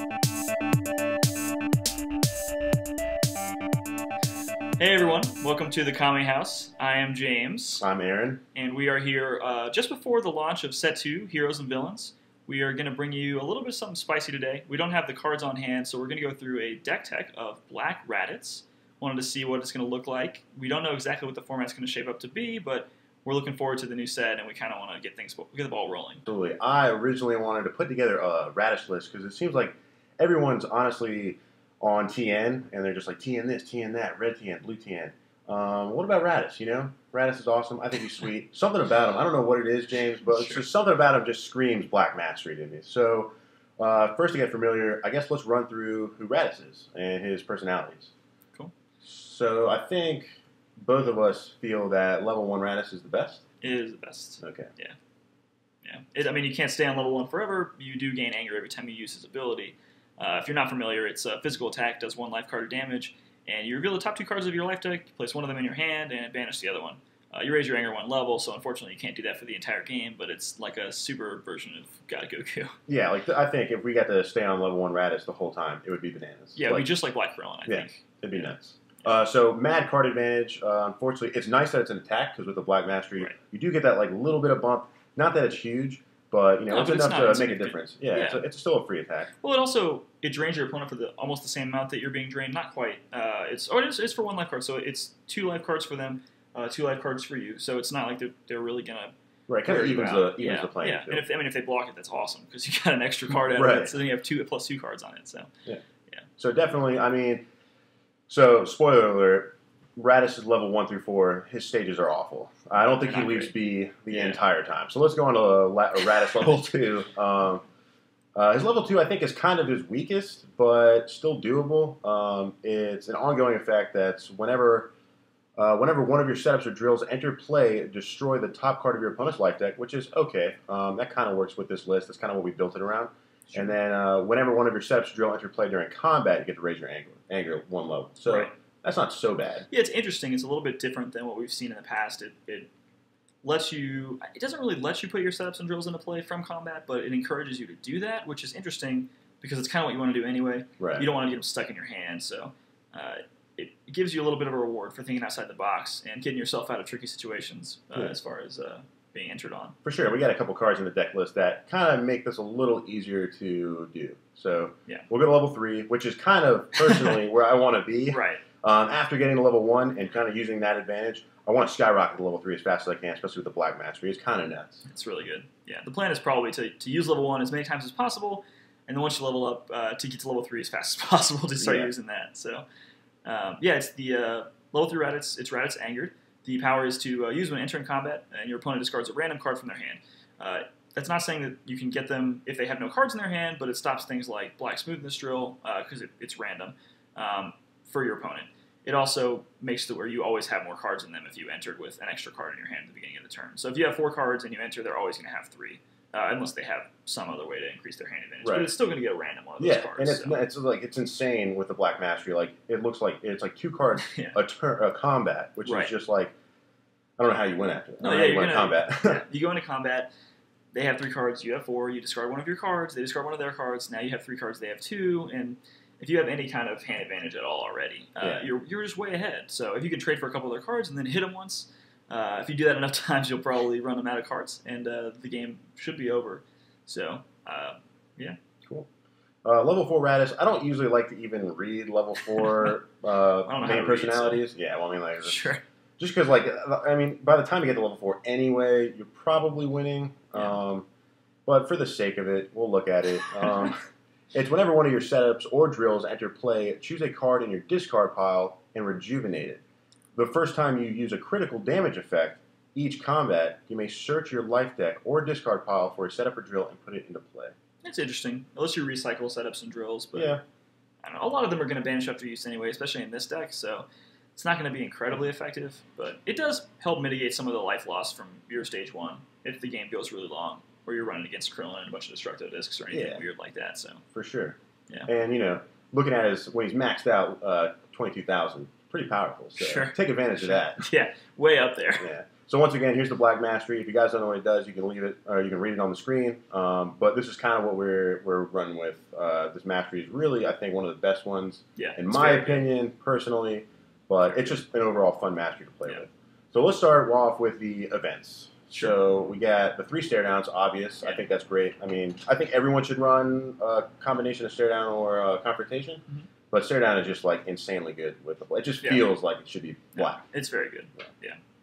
Hey everyone, welcome to the Kame House. I am James. I'm Aaron. And we are here just before the launch of Set 2, Heroes and Villains. We are going to bring you a little bit of something spicy today. We don't have the cards on hand, so we're going to go through a deck tech of Black Raditz. Wanted to see what it's going to look like. We don't know exactly what the format's going to shape up to be, but we're looking forward to the new set, and we kind of want to get the ball rolling. Absolutely. I originally wanted to put together a Raditz list because it seems like everyone's honestly on TN, and they're just like TN this, TN that, red TN, blue TN. What about Raditz, you know? Raditz is awesome. I think he's sweet. Something about him, I don't know what it is, James, but it's just something about him just screams Black Mastery to me. So, first to get familiar, I guess let's run through who Raditz is and his personalities. Cool. So, I think both of us feel that level 1 Raditz is the best? It is the best. Okay. Yeah. I mean, you can't stay on level 1 forever. You do gain anger every time you use his ability. If you're not familiar, it's a physical attack, does 1 life card of damage, and you reveal the top 2 cards of your life deck, you place one of them in your hand, and banish the other one. You raise your anger 1 level, so unfortunately you can't do that for the entire game, but it's like a super version of God Goku. Yeah, like I think if we got to stay on level 1 Raditz the whole time, it would be bananas. Yeah, it'd be just like Black Krillin, I think. It'd be nuts. So mad card advantage. Unfortunately, it's nice that it's an attack because with the Black Mastery, you do get that like little bit of bump. Not that it's huge, but you know it's enough to make a difference. Yeah. It's still a free attack. Well, it drains your opponent for almost the same amount that you're being drained. Not quite. It's for 1 life card, so it's 2 life cards for them, 2 life cards for you. So it's not like they're really gonna. Right, kind of evens the playing field. And if they block it, that's awesome because you got an extra card out of it. So then you have 2 plus 2 cards on it. So yeah. So definitely, I mean. So, spoiler alert, Raditz is level 1 through 4. His stages are awful. I don't think he leaves B the entire time. So let's go on to Raditz level 2. His level 2, I think, is kind of his weakest, but still doable. It's an ongoing effect that's whenever one of your setups or drills enter play, destroy the top card of your opponent's life deck, which is okay. That kind of works with this list. That's kind of what we built it around. Sure. And then whenever one of your setups drill enter play during combat, you get to raise your anger 1 level. So that's not so bad. Yeah, it's interesting. It's a little bit different than what we've seen in the past. It lets you. It doesn't really let you put your setups and drills into play from combat, but it encourages you to do that, which is interesting because it's kind of what you want to do anyway. Right. You don't want to get them stuck in your hand, so it gives you a little bit of a reward for thinking outside the box and getting yourself out of tricky situations as far as being entered on. For sure. We got a couple cards in the deck list that kind of make this a little easier to do. So we'll go to level 3, which is kind of personally where I want to be. Right. After getting to level 1 and kind of using that advantage, I want to skyrocket to level 3 as fast as I can, especially with the Black Mastery. It's kind of nuts. It's really good. Yeah. The plan is probably to use level 1 as many times as possible, and then once you level up, to get to level 3 as fast as possible to start using that. So, it's the level 3 Raditz. It's Raditz Angered. The power is to use when entering combat, and your opponent discards a random card from their hand. That's not saying that you can get them if they have no cards in their hand, but it stops things like Black Smoothness drill because it's random for your opponent. It also makes it where you always have more cards in them if you entered with an extra card in your hand at the beginning of the turn. So if you have 4 cards and you enter, they're always going to have 3, unless they have some other way to increase their hand advantage. Right. But it's still going to get a random one of those cards. And it's insane with the Black Mastery. Like it looks like it's like 2 cards a combat, which is just like I don't know how you win after that. No, you're going to combat. You go into combat. They have 3 cards. You have 4. You discard one of your cards. They discard one of their cards. Now you have 3 cards. They have 2. And if you have any kind of hand advantage at all already, you're just way ahead. So if you can trade for a couple of their cards and then hit them once, if you do that enough times, you'll probably run them out of cards, and the game should be over. So, Cool. Level 4 Raditz, I don't usually like to even read level 4 main personalities. Yeah, well, I mean, like, sure. Just because, like, I mean, by the time you get to level 4 anyway, you're probably winning. But for the sake of it, we'll look at it. It's whenever one of your setups or drills enter play, choose a card in your discard pile and rejuvenate it. The first time you use a critical damage effect, each combat, you may search your life deck or discard pile for a setup or drill and put it into play. That's interesting. Unless you recycle setups and drills. But yeah. I don't know. A lot of them are going to banish after use anyway, especially in this deck, so it's not going to be incredibly effective. But it does help mitigate some of the life loss from your stage 1 if the game goes really long, or you're running against Krillin and a bunch of destructive discs or anything weird like that. So for sure. Yeah. And, you know, looking at his, when he's maxed out 22,000, pretty powerful. So take advantage of that. Yeah, way up there. Yeah. So once again, here's the Black Mastery. If you guys don't know what it does, you can leave it, or you can read it on the screen. But this is kind of what we're running with. This Mastery is really, I think, one of the best ones, in my opinion, personally. But it's just an overall fun Mastery to play with. So let's start off with the events. Sure. So we got the 3 stare downs, obvious. I think that's great. I mean, I think everyone should run a combination of stare down or confrontation. But stare down is just like insanely good with the play. It just feels like it should be black. It's very good.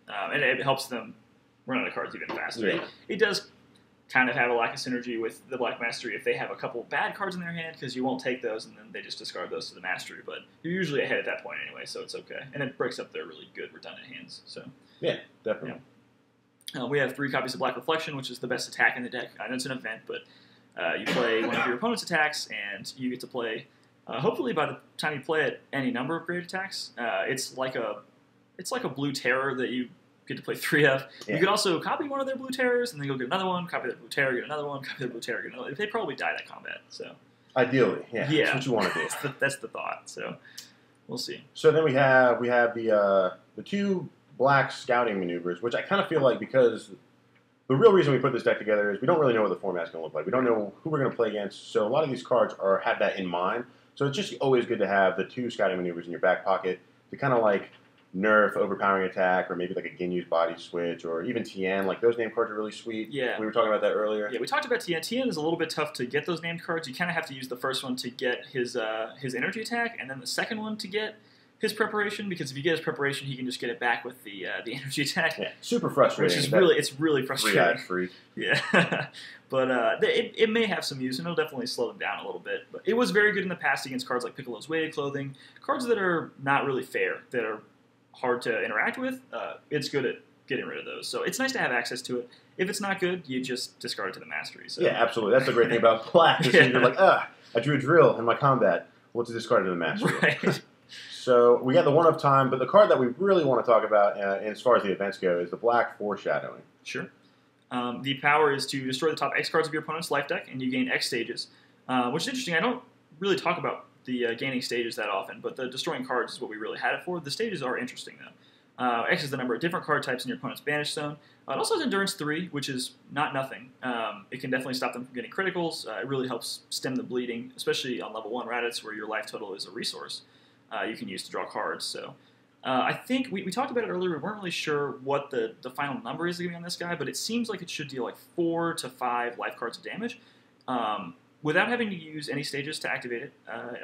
And it helps them run out of cards even faster. Yeah. It does kind of have a lack of synergy with the Black Mastery if they have a couple bad cards in their hand, because you won't take those and then they just discard those to the Mastery. But you're usually ahead at that point anyway, so it's okay. And it breaks up their really good redundant hands. So yeah, definitely. We have 3 copies of Black Reflection, which is the best attack in the deck. I know it's an event, but you play one of your opponent's attacks, and you get to play. Hopefully, by the time you play it, any number of great attacks. It's like a blue terror that you get to play 3 of. You could also copy one of their blue terrors, and then go get another one. Copy their blue terror, get another one. Copy their blue terror, get another. They probably die that combat. So ideally, that's what you want to do. That's the thought. So we'll see. So then we have the 2 black scouting maneuvers, which I kind of feel like, because the real reason we put this deck together is we don't really know what the format's going to look like. We don't know who we're going to play against, so a lot of these cards have that in mind. So it's just always good to have the 2 scouting maneuvers in your back pocket to kind of like nerf overpowering attack, or maybe like a Ginyu's body switch, or even Tien. Like, those name cards are really sweet. Yeah. We were talking about that earlier. Yeah, we talked about Tien. Tien is a little bit tough to get those named cards. You kind of have to use the first one to get his energy attack, and then the second one to get his preparation, because if you get his preparation, he can just get it back with the energy attack. Yeah, super frustrating. Which is really frustrating. Free. Yeah. But it may have some use, and it'll definitely slow them down a little bit. But it was very good in the past against cards like Piccolo's Weighted Clothing, cards that are not really fair, that are hard to interact with. It's good at getting rid of those. So it's nice to have access to it. If it's not good, you just discard it to the Mastery. So. Yeah, absolutely. That's the great thing about black. You're like, I drew a drill in my combat. What's to discard it to the Mastery? Right. So we got the One of Time, but the card that we really want to talk about, as far as the events go, is the Black Foreshadowing. Sure. The power is to destroy the top X cards of your opponent's life deck, and you gain X stages, which is interesting. I don't really talk about the gaining stages that often, but the destroying cards is what we really had it for. The stages are interesting, though. X is the number of different card types in your opponent's banished zone. It also has Endurance 3, which is not nothing. It can definitely stop them from getting criticals. It really helps stem the bleeding, especially on level 1 Raditz, where your life total is a resource you can use to draw cards. So I think we talked about it earlier. We weren't really sure what the final number is going to be on this guy, but it seems like it should deal like 4 to 5 life cards of damage without having to use any stages to activate it.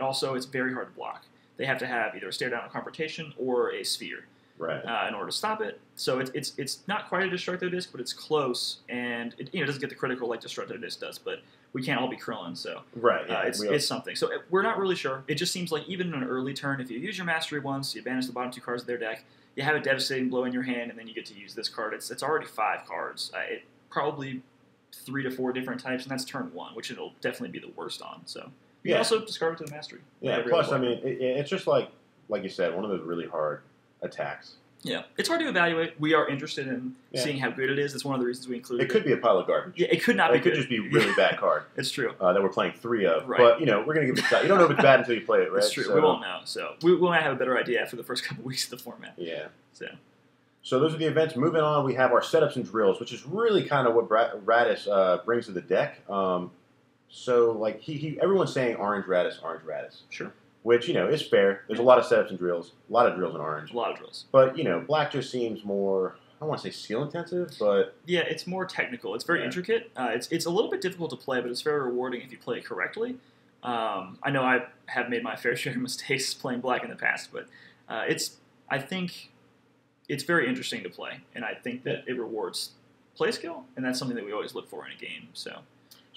Also, it's very hard to block. They have to have either a stare down, a confrontation, or a sphere in order to stop it. So it's not quite a Destructo Disc, but it's close, and it doesn't get the critical like Destructo Disc does, but we can't all be Krillin, so it's something. So we're not really sure. It just seems like even in an early turn, if you use your Mastery once, you banish the bottom 2 cards of their deck, you have a devastating blow in your hand, and then you get to use this card. It's already 5 cards. It probably 3 to 4 different types, and that's turn 1, which it'll definitely be the worst on. So you can also discard it to the Mastery. Yeah. Plus, I mean, it's just like you said, one of those really hard attacks. Yeah, it's hard to evaluate. We are interested in seeing how good it is. It's one of the reasons we included it. It could be a pile of garbage. Yeah, it could not be It could just be a really bad card. It's true. That we're playing 3 of. Right. But, we're going to give it a shot. You don't know if it's bad until you play it, right? It's true. So, we won't know. So we might have a better idea after the first couple weeks of the format. Yeah. So those are the events. Moving on, we have our setups and drills, which is really kind of what Raditz brings to the deck. So, like, everyone's saying orange Raditz. Sure. Which, is fair. There's a lot of setups and drills. A lot of drills in orange. A lot of drills. But, black just seems more, I don't want to say skill intensive, but... Yeah, it's more technical. It's very intricate. It's a little bit difficult to play, but it's very rewarding if you play it correctly. I know I have made my fair share of mistakes playing black in the past, but I think it's very interesting to play, and I think that it rewards play skill, and that's something that we always look for in a game, So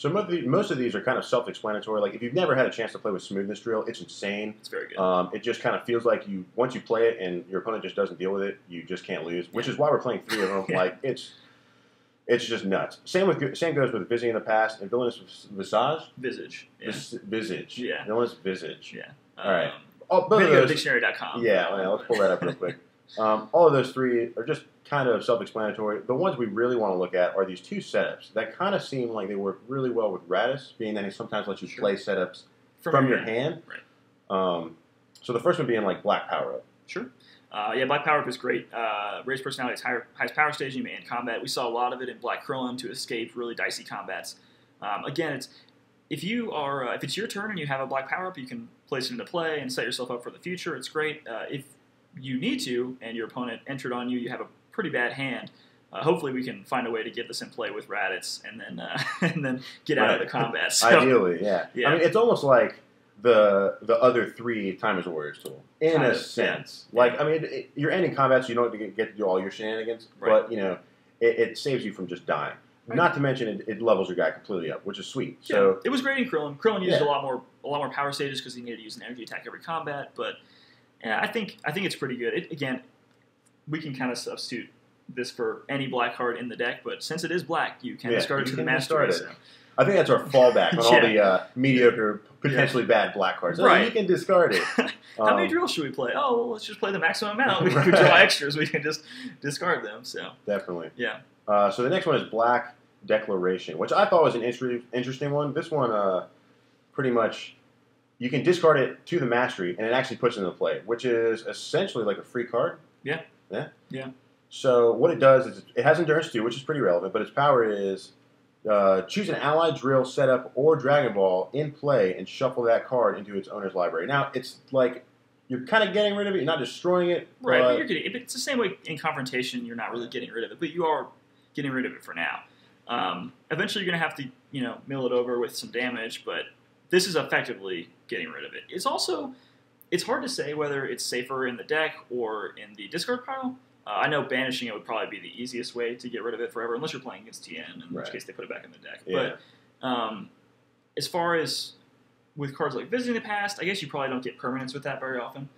most of these are kind of self-explanatory. Like, if you've never had a chance to play with Smoothness Drill, it's insane. It's very good. It just kind of feels like once you play it and your opponent just doesn't deal with it, you just can't lose, which is why we're playing 3 of them. Like, it's just nuts. Same goes with Vizzy in the past and Villainous Visage? Visage. Yeah. Visage. Yeah. Villainous Visage. Yeah. All right. VideoDictionary.com. Yeah, let's pull that up real quick. All of those 3 are just kind of self-explanatory. The ones we really want to look at are these 2 setups that kind of seem like they work really well with Raditz, being that he sometimes lets you play setups from your hand. Right. So the first one being like Black Power Up. Sure. Yeah, Black Power Up is great. Raised personality is highest power stage, you may end combat. We saw a lot of it in Black Krillin to escape really dicey combats. Again, if it's your turn and you have a Black Power Up, you can place it into play and set yourself up for the future. It's great. If you need to, and your opponent entered on you, you have a pretty bad hand. Hopefully, we can find a way to get this in play with Raditz, and then get out of the combat. So, ideally, yeah. I mean, it's almost like the other 3 Time as a Warriors tool in a sense. Yeah. Like, I mean, you're ending combat, so you don't get to do all your shenanigans, but you know, it saves you from just dying. Right. Not to mention, it levels your guy completely up, which is sweet. Yeah. So it was great in Krillin. Krillin used a lot more power stages because he needed to use an energy attack every combat. But yeah, I think it's pretty good. Again, we can kind of substitute this for any black card in the deck, but since it is black, you can discard it to the master. So. I think that's our fallback on all the mediocre, potentially bad black cards. Right. You can discard it. How many drills should we play? Oh, well, let's just play the maximum amount. We can draw extras. We can just discard them. So definitely. Yeah. So the next one is Black Declaration, which I thought was an interesting one. This one, pretty much, you can discard it to the mastery, and it actually puts it into play, which is essentially like a free card. Yeah. Yeah? Yeah. So what it does is it has Endurance 2, which is pretty relevant, but its power is choose an ally, drill, setup, or Dragon Ball in play and shuffle that card into its owner's library. Now, it's like you're kind of getting rid of it. You're not destroying it. Right, but you're getting it. It's the same way in Confrontation. You're not really getting rid of it, but you are getting rid of it for now. Eventually, you're going to have to mill it over with some damage, but this is effectively getting rid of it. It's hard to say whether it's safer in the deck or in the discard pile. I know banishing it would probably be the easiest way to get rid of it forever, unless you're playing against TN, in which case they put it back in the deck. Yeah. But as far as with cards like Visiting the Past, I guess you probably don't get permanents with that very often.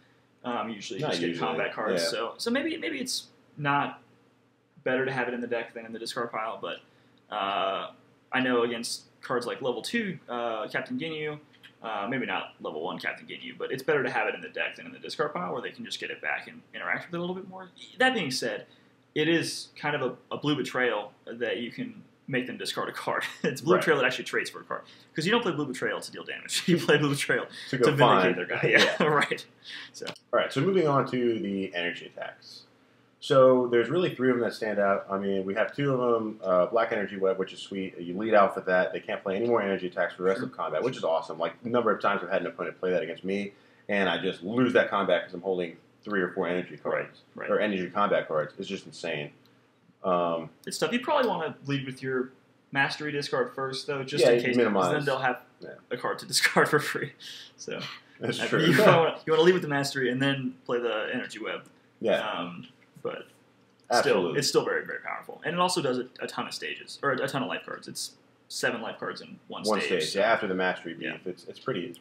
Usually you just get combat cards. Yeah. So maybe it's not better to have it in the deck than in the discard pile, but I know against cards like level 2 Captain Ginyu, maybe not level 1 Captain Ginyu, but it's better to have it in the deck than in the discard pile where they can just get it back and interact with it a little bit more. That being said, it is kind of a blue betrayal that you can make them discard a card. It's blue betrayal that actually trades for a card. Because you don't play blue betrayal to deal damage. You play blue betrayal to vindicate their guy. Yeah, right. So. All right, so moving on to the energy attacks. So there's really 3 of them that stand out. I mean, we have 2 of them. Black Energy Web, which is sweet. You lead out for that. They can't play any more energy attacks for the rest of combat, which is awesome. Like, the number of times I've had an opponent play that against me, and I just lose that combat because I'm holding 3 or 4 energy cards. Right. Or energy combat cards. It's just insane. It's tough. You probably want to lead with your Mastery discard first, though, just in case. Because then they'll have a card to discard for free. So that's true. You want to lead with the Mastery and then play the Energy Web. Yeah. But it's still very, very powerful. And it also does a ton of stages, or a ton of life cards. It's 7 life cards in one stage. So. Yeah, after the Mastery beef, it's pretty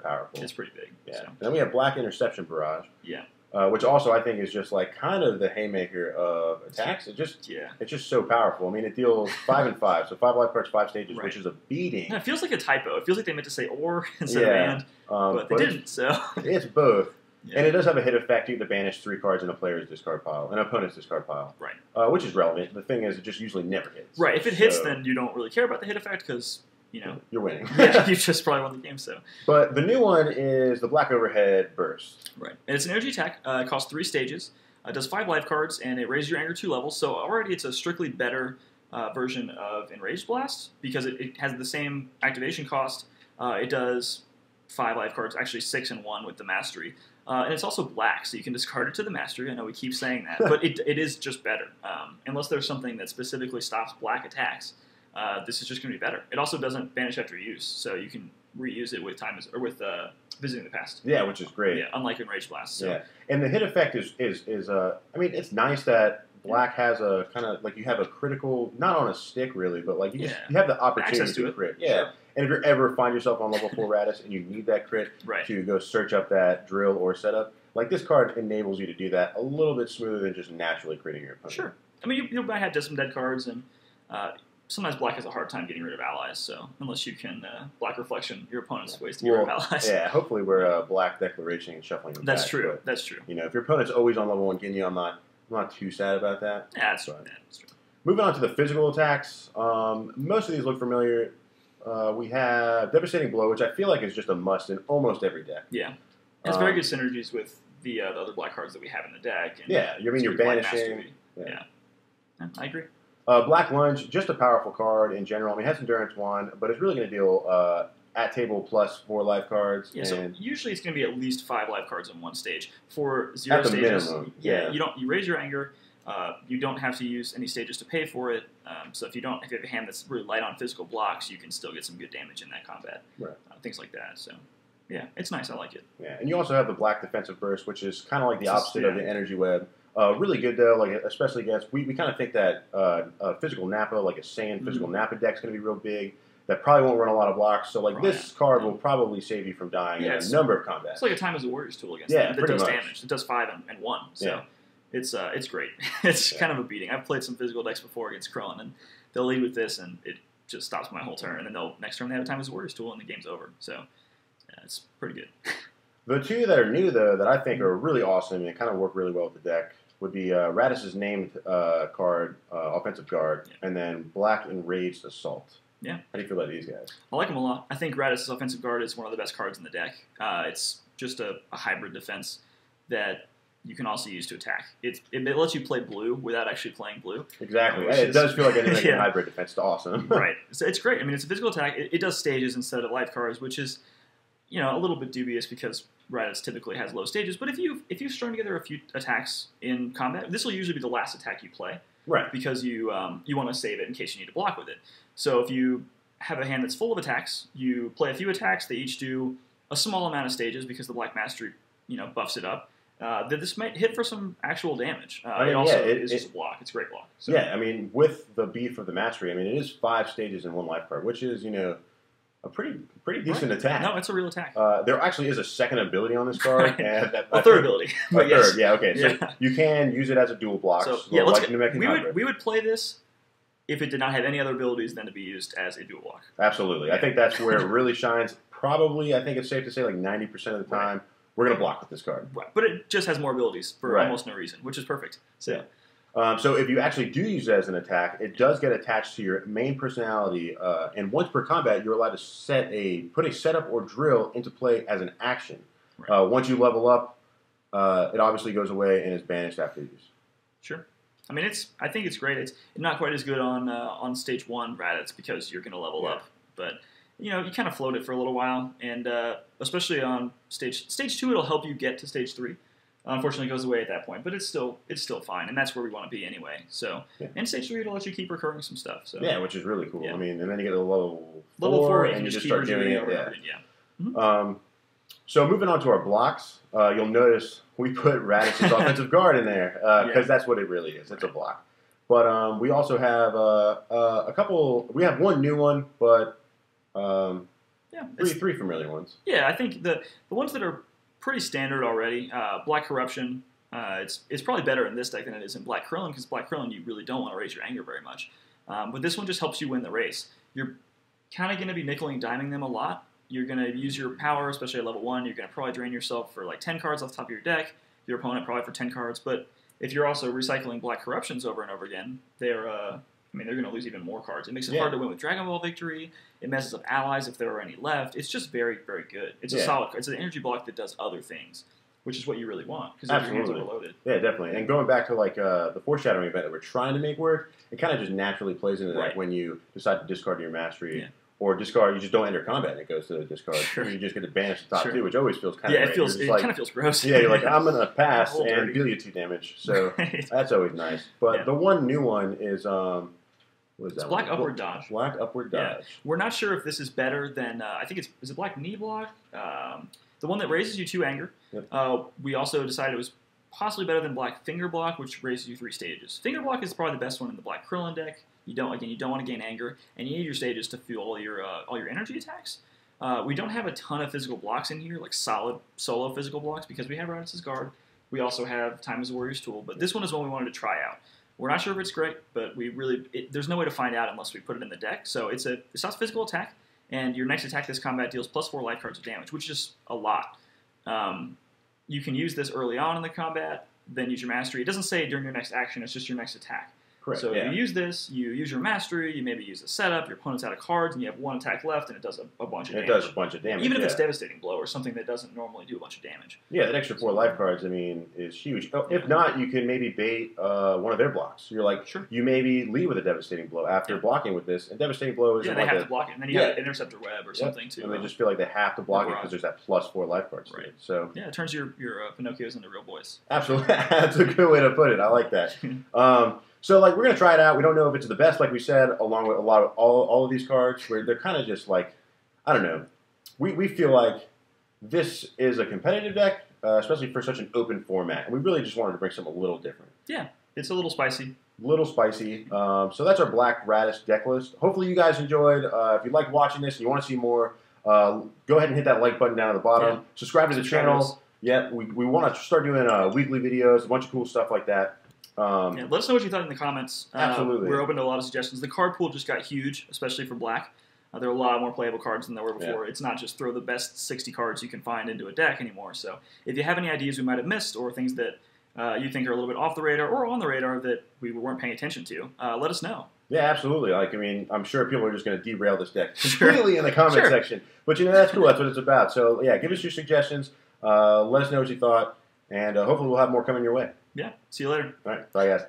powerful. It's pretty big. Yeah. So. And then we have Black Interception Barrage. Yeah. Which also I think is just like kind of the haymaker of attacks. It's just so powerful. I mean, it deals 5 and 5, so 5 life cards, 5 stages, which is a beating. Yeah, it feels like a typo. It feels like they meant to say or instead of and, but they didn't. So it's both. Yeah. And it does have a hit effect. You have to banish 3 cards in a player's discard pile, an opponent's discard pile. Right. Which is relevant. The thing is, it just usually never hits. Right. If it hits, then you don't really care about the hit effect because, you're winning. Yeah, you just probably won the game, so. But the new one is the Black Overhead Burst. Right. And it's an energy attack. It costs 3 stages. It does 5 life cards, and it raises your anger 2 levels. So already it's a strictly better version of Enraged Blast because it has the same activation cost. It does 5 life cards, actually 6 and 1 with the Mastery. And it's also black, so you can discard it to the Mastery. I know we keep saying that, but it is just better. Unless there's something that specifically stops black attacks, this is just going to be better. It also doesn't banish after use, so you can reuse it with Visiting the Past. Yeah, which is great. Yeah, unlike Enraged Blast. So. Yeah, and the hit effect is I mean, it's nice that black has a kind of like you have a critical, not on a stick really, but like you have the opportunity to crit. Yeah. Sure. And if you ever find yourself on level 4 Raditz and you need that crit to go search up that drill or setup, like this card enables you to do that a little bit smoother than just naturally critting your opponent. Sure. I mean, you might have some dead cards, and sometimes black has a hard time getting rid of allies, so unless you can Black Reflection your opponent's ways to get rid of allies. Yeah, hopefully we're Black Declaration and shuffling them That's back, true. But, that's true. If your opponent's always on level 1 Ginyu, I'm not too sad about that. Yeah, that's true. Moving on to the physical attacks. Most of these look familiar. We have Devastating Blow, which I feel like is just a must in almost every deck. Yeah. It has very good synergies with the other black cards that we have in the deck. And yeah, I mean, you're banishing. Yeah, I agree. Black Lunge, just a powerful card in general. I mean, it has Endurance 1, but it's really going to deal at table plus 4 life cards. Yeah, so usually it's going to be at least 5 life cards in one stage. For 0 stages, minimum, you raise your anger. You don't have to use any stages to pay for it. So if you have a hand that's really light on physical blocks, you can still get some good damage in that combat. Right. Things like that. So yeah, it's nice. I like it. Yeah, and you also have the Black Defensive Burst, which is kind of like the opposite of the Energy Web. Really good though, like especially against we kind of think that physical Nappa, like a Saiyan physical Nappa deck is going to be real big. That probably won't run a lot of blocks. So like this card will probably save you from dying in a number of combats. It's like a Time as a Warriors tool against them that does damage. It does 5 and 1. So it's great. It's kind of a beating. I've played some physical decks before against Krillin, and they'll lead with this, and it just stops my whole turn. And then next turn they have a Time as a Warriors tool, and the game's over. So it's pretty good. The 2 that are new though that I think are really awesome and kind of work really well with the deck would be Raditz's named card, Offensive Guard, and then Black Enraged Assault. Yeah. How do you feel about these guys? I like them a lot. I think Raditz's Offensive Guard is one of the best cards in the deck. It's just a hybrid defense that you can also use to attack. It lets you play blue without actually playing blue. Exactly. It does feel like a hybrid defense. It's awesome. Right. So it's great. I mean, it's a physical attack. It does stages instead of life cards, which is, a little bit dubious because Raditz typically has low stages. But if you've strung together a few attacks in combat, this will usually be the last attack you play. Right. Because you want to save it in case you need to block with it. So if you have a hand that's full of attacks, you play a few attacks. They each do a small amount of stages because the Black Mastery, buffs it up. That this might hit for some actual damage. It's just a block. It's a great block. So. Yeah, I mean, with the beef of the Mastery, I mean, it is 5 stages in 1 life card, which is, a pretty decent attack. No, it's a real attack. There actually is a second ability on this card. And third ability. Third, yeah, okay. So you can use it as a dual block. So, we would play this if it did not have any other abilities than to be used as a dual block. Absolutely. I think that's where it really shines. Probably, I think it's safe to say like 90% of the time, we're going to block with this card. Right. But it just has more abilities for almost no reason, which is perfect. So. Yeah. So if you actually do use it as an attack, it does get attached to your main personality, and once per combat, you're allowed to put a setup or drill into play as an action. Right. Once you level up, it obviously goes away and is banished after use. Sure. I mean, I think it's great. It's not quite as good on stage 1 Raditz because you're going to level up, but you kind of float it for a little while, and especially on stage 2, it'll help you get to stage 3. Unfortunately, it goes away at that point, but it's still fine, and that's where we want to be anyway. So, and stage 3 it'll let you keep recurring some stuff. So yeah, which is really cool. I mean, and then you get to level 4 and you just start doing it. Mm-hmm. So moving on to our blocks, you'll notice we put Raditz's Offensive Guard in there because that's what it really is. It's a block. But we also have a couple. We have one new one, but three familiar ones. Yeah, I think the ones that are pretty standard already. Black Corruption, it's probably better in this deck than it is in Black Krillin, because Black Krillin you really don't want to raise your anger very much. But this one just helps you win the race. You're kind of going to be nickel and diming them a lot. You're going to use your power, especially at level 1. You're going to probably drain yourself for like 10 cards off the top of your deck. Your opponent probably for 10 cards. But if you're also recycling Black Corruptions over and over again, they're going to lose even more cards. It makes it hard to win with Dragonball Victory. It messes up allies if there are any left. It's just very, very good. It's a solid. It's an energy block that does other things, which is what you really want because your hands are overloaded. Yeah, definitely. And going back to like the foreshadowing event that we're trying to make work, it kind of just naturally plays into that when you decide to discard your mastery. Or discard, you just don't enter combat and it goes to the discard. Sure. You just get to banish the top 2, which always feels kind of it kind of feels gross. Yeah, you're like, I'm going to pass and deal you 2 damage. So that's always nice. But the one new one is, what is that? Black Upward Dodge. Black Upward Dodge. Yeah. We're not sure if this is better than, I think is it Black Knee Block? The one that raises you 2 anger. Yep. We also decided it was possibly better than Black Finger Block, which raises you 3 stages. Finger Block is probably the best one in the Black Krillin deck. You don't want to gain anger, and you need your stages to fuel all your energy attacks. We don't have a ton of physical blocks in here, like solid solo physical blocks, because we have Raditz's Guard. We also have Time as a Warrior's Tool, but this one is one we wanted to try out. We're not sure if it's great, but there's no way to find out unless we put it in the deck. So it's not physical attack, and your next attack this combat deals +4 life cards of damage, which is a lot. You can use this early on in the combat, then use your mastery. It doesn't say during your next action; it's just your next attack. Correct. So you use this, you use your mastery, you maybe use a setup, your opponent's out of cards, and you have one attack left, and it does a bunch of damage. It does a bunch of damage. Even if it's Devastating Blow or something that doesn't normally do a bunch of damage. Yeah, that extra 4 life cards, I mean, is huge. If not, you can maybe bait one of their blocks. You're like, you maybe lead with a Devastating Blow after blocking with this, and Devastating Blow is they have to block it, and then you have an Interceptor Web or something too. And they just feel like they have to block it because there's that +4 life cards. Right. So yeah, it turns your Pinocchios into real boys. Absolutely, that's a good way to put it. I like that. So, like, we're going to try it out. We don't know if it's the best, like we said, along with all of these cards, where they're kind of just like, I don't know. We feel like this is a competitive deck, especially for such an open format. And we really just wanted to bring something a little different. Yeah, it's a little spicy. So that's our Black Raditz deck list. Hopefully you guys enjoyed. If you like watching this and you want to see more, go ahead and hit that like button down at the bottom. Yeah. Subscribe to the channel. Yeah, we want to start doing weekly videos, a bunch of cool stuff like that. Let us know what you thought in the comments. Absolutely. We're open to a lot of suggestions. The card pool just got huge, especially for Black. There are a lot more playable cards than there were before. Yeah. It's not just throw the best 60 cards you can find into a deck anymore. So if you have any ideas we might have missed or things that you think are a little bit off the radar or on the radar that we weren't paying attention to, let us know. Yeah, absolutely. Like, I mean, I'm sure people are just going to derail this deck completely in the comment section. But, you know, that's cool. That's what it's about. So, yeah, give us your suggestions. Let us know what you thought. And hopefully we'll have more coming your way. Yeah. See you later. All right. Bye, guys.